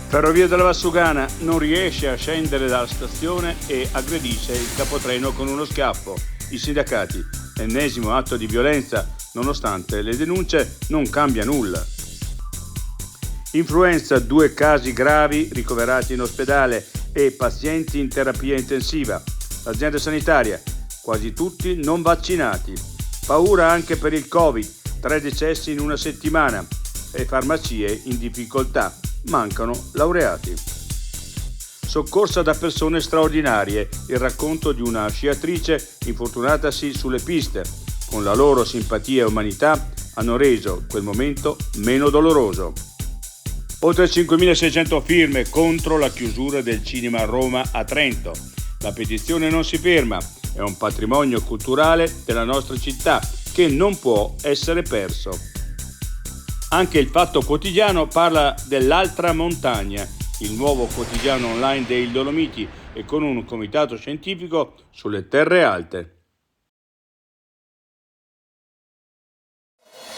Ferrovia della Valsugana non riesce a scendere dalla stazione e aggredisce il capotreno con uno schiaffo. I sindacati, ennesimo atto di violenza, nonostante le denunce non cambia nulla. Influenza, 2 casi gravi ricoverati in ospedale e pazienti in terapia intensiva. L'azienda sanitaria, quasi tutti non vaccinati. Paura anche per il Covid, 3 decessi in una settimana e farmacie in difficoltà. Mancano laureati. Soccorsa da persone straordinarie, il racconto di una sciatrice infortunatasi sulle piste. Con la loro simpatia e umanità hanno reso quel momento meno doloroso. Oltre 5.600 firme contro la chiusura del cinema Roma a Trento. La petizione non si ferma, è un patrimonio culturale della nostra città che non può essere perso. Anche il Fatto Quotidiano parla dell'altra montagna, il nuovo quotidiano online dei Dolomiti e con un comitato scientifico sulle terre alte.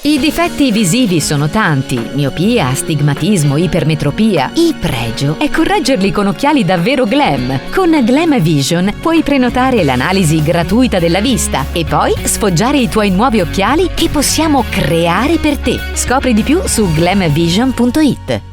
I difetti visivi sono tanti: miopia, astigmatismo, ipermetropia. Il pregio è correggerli con occhiali davvero glam. Con Glam Vision puoi prenotare l'analisi gratuita della vista e poi sfoggiare i tuoi nuovi occhiali che possiamo creare per te. Scopri di più su glamvision.it.